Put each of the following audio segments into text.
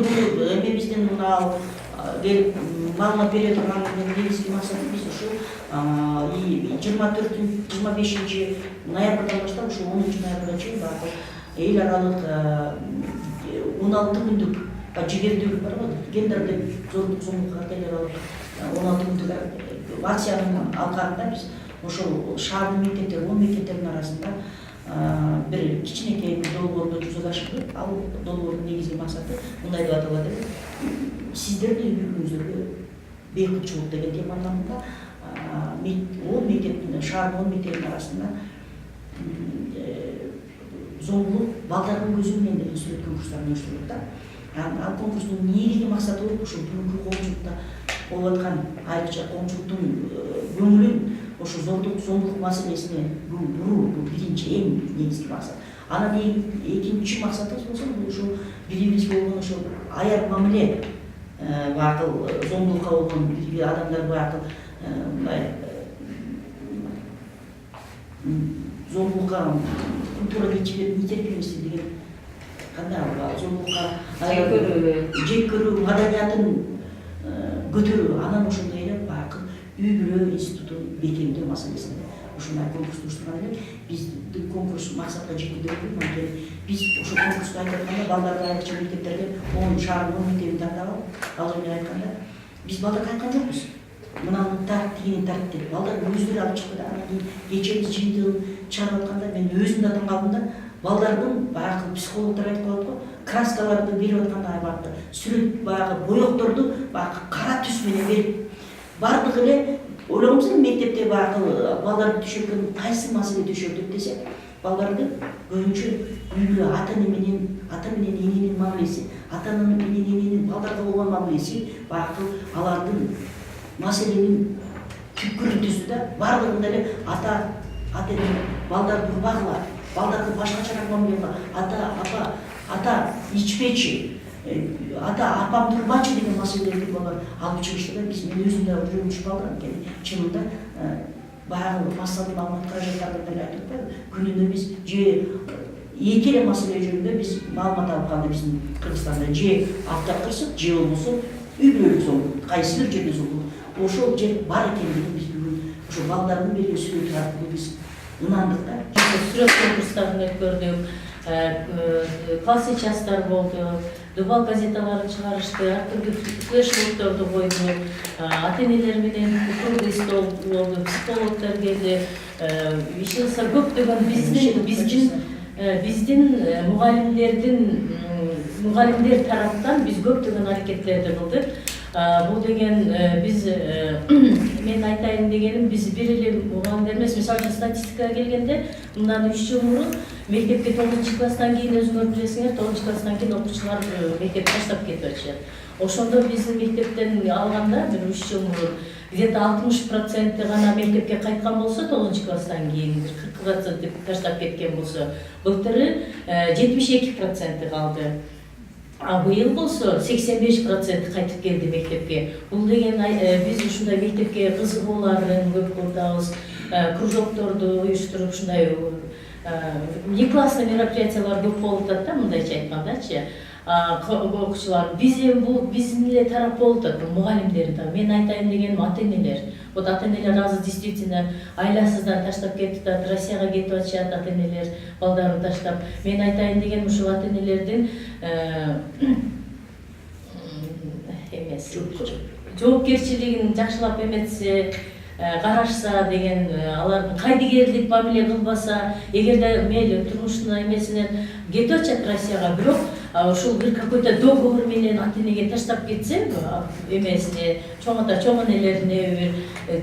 эми биздин мына келип маалымат бере турган негизги максаты биз ушу 24-25 ноябрдан баштап ушу 10 ноябрга чейин баягы эл аралык 16 күндүк жигердүүлүк бар го, гендердик зордук зомбулукка каршы 16 күндүк акциянын алкагында биз ошол шаардын мектептери 10 мектептердин арасында бир кичинекей долбоорду жүзөгө ашырдык. Ал долбоордун негизги максаты мындай деп аталат: сиздердин үйүңүздөргө бейкутчулук деген теманында 10 мектептин, шаардын 10 мектептин арасында зомбулук балдардын көзү менен деген сүрөт конкурстарын уюштурдук да. Ал конкурстун негизги максаты болуп ушул бүгүнкү коомчулукта болуп аткан айрыкча коомчулуктун көңүлүн ошо зордук зомбулук маселесине буруу. Бул биринчи эң негизги максат. Анан экинчи максатыбыз болсо бул ушул бирибиз болгон ошо аяр мамиле багыл зомбулукка болгон адамдар багыл мындай зомбулукка культура нетерпимости деген кандай зомбулукка жек көрүү маданиятын көтөрүү, анан ошондой эле баягы үй бүлө институтун бекемдөө маселесинде ушундай конкурс уюштурган элек. Биздин конкурс максатка жетүүдө анткени биз ошол конкурсту айтып атканда балдарды айрыкча мектептерден 10 шаардын 10 мектебин тандап алып, ал жерде айтканда биз балдарга айткан жокпуз. Мынаны тарт, тигини тарт деп. Балдар өздөрү алып чыкты да. Анан кийин кечеди жыйынтыгын чыгарып атканда мен өзүм да таң калдым да. Балдардын баягы психологдор айтып коет го, краскаларды берип атканда баягы сүрөт баягы боекторду баягы кара түс менен берип бардык эле ойлогонбуз мектепте баягы балдарды түшүргөн кайсы маселе түшүрдүк десек, балдарды көбүнчө үйгө ата менен эненин мамилеси, ата менен эненин балдарга болгон мамилеси баягы алардын маселенин түпкүрүн түздү да. Бардыгында эле ата эне балдарды урбагыла, балдарга башкачараак мамиле кыла, ата ичпечи, ата апамды урбачы деген маселелерди балдар алып чыгышты да. Биз мен өзүм да жүрөгүм түшүп калды анткени чынында баягы массалык маалымат каражаттардан деле айтып атпайбы, күнүнө биз же эки эле маселе жөнүндө биз маалымат алып калды биздин Кыргызстанда: же автокырсык, же болбосо үй бүлөлүк зомбулук, кайсы бир жерде зомбулук. Ошол жер бар экендигин биз бүгүн ошо балдардын берген сүрөтү аркылуу биз ынандык да. Сүрөт конкурстарын өткөрдүк, класс частар болду, дубал газеталарын чыгарышты, ар түрдүү флешмобдорду койдук, ата энелер менен круглый стол болду, психологдор келди. Иш кылса көптөгөн биздин мугалимдер тараптан биз көптөгөн аракеттерди кылдык. Бул деген биз мен айтайын дегеним, биз бир эле мугалимдер эмес, мисалы үчүн статистикага келгенде мындан 3 жыл мурун мектепке 9-класстан кийин өзүңөр билесиңер, 9-класстан кийин окуучулар мектепти таштап кетип атышат. Ошондо биздин мектептен алганда бир 3 жыл мурун где-то 60% гана мектепке кайткан болсо, 9-класстан кийин 40% таштап кеткен болсо, былтыры 72% калды. Быйыл болсо 85% кайтып келди мектепке. Бул деген биз ушундай мектепке кызыгууларын көп кылабыз, кружокторду уюштуруп ушундай неклассный мероприятиялар көп болуп атат да, мындайча айткандачы. Окуучулар биз эми бул биздин эле тарап болуп атат, мугалимдер да. Мен айтайын дегеним ата энелер. Вот ата энелер азыр действительно айласыздан таштап кетип атат, Россияга кетип атышат ата энелер балдарын таштап. Мен айтайын дегеним ушул ата энелердин жоопкерчилигин жакшылап эметсе, карашса деген, алардын кайдыгерлик мамиле кылбаса, эгерде мейли турмушуна эмесинен кетип атышат Россияга, бирок ушул бир какой-то договор менен ата энеге таштап кетсе, эмесине, чоң энелерине,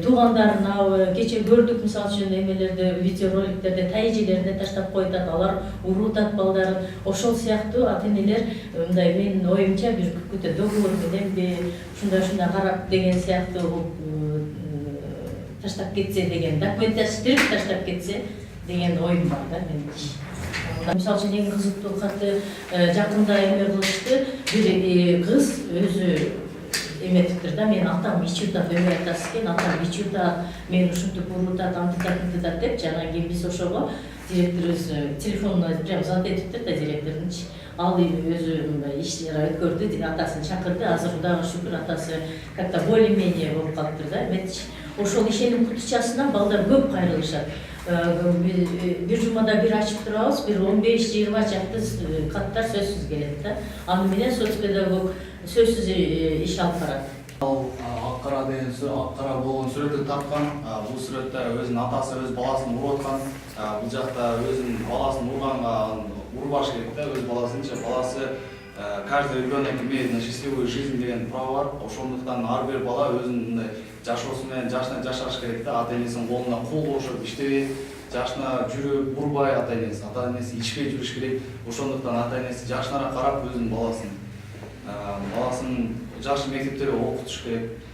туугандарына, кече көрдүк мисалы үчүн эмелерде, видеороликтерде тайжелерине таштап коюп атат, алар уруутат балдарын. Ошол сыяктуу ата энелер мындай, менин оюмча, бир какой-то договор менен ушундай карап деген сыяктуу таштап кетсе деген, документ тирип таштап кетсе деген оюм бар да менин. Мисалы үчүн эң кызыктуу катты жакында эме кылышты, бир кыз өзү эметиптир да, мен атам ичиутат, эме айтасыз экен, атам ичиутат, мен ушинтип уруутат, антитат деп, анан кийин биз ошого директорубуз телефонуна прям звонок этиптир да, директордун. ал өзү иштер өткөрдү, атасын чакырды. Азыр Кудайга шүкүр атасы как-то более-менее болуп калыптыр да. Ошол ишеним кутучасынан балдар көп кайрылышат. Бир жумада бир ачып турабыз, бир 15-20 чакты каттар сөзсүз келет да. Аны менен соц педагог сөзсүз иш алып барат. Ал Аккара деген Аккара болгон сүрөттү тарткан. Бул сүрөттө өзүнүн атасы өз баласын уруп аткан. Бул жакта өзүнүн баласын урганга урбаш керек да, өз баласынча. Баласы каждый ребенок имеет на счастливую жизнь деген право бар. Ошондуктан ар бир бала өзүнүн жашоосу менен жашына жашаш керек да. Ата-энесинин колуна кул болушуп иштебей, жашына жүрүп урбай ата-энеси ичпей жүрүш керек. Ошондуктан ата-энеси жашынара карап өзүнүн баласын жакшы мектептерде окутуш керек.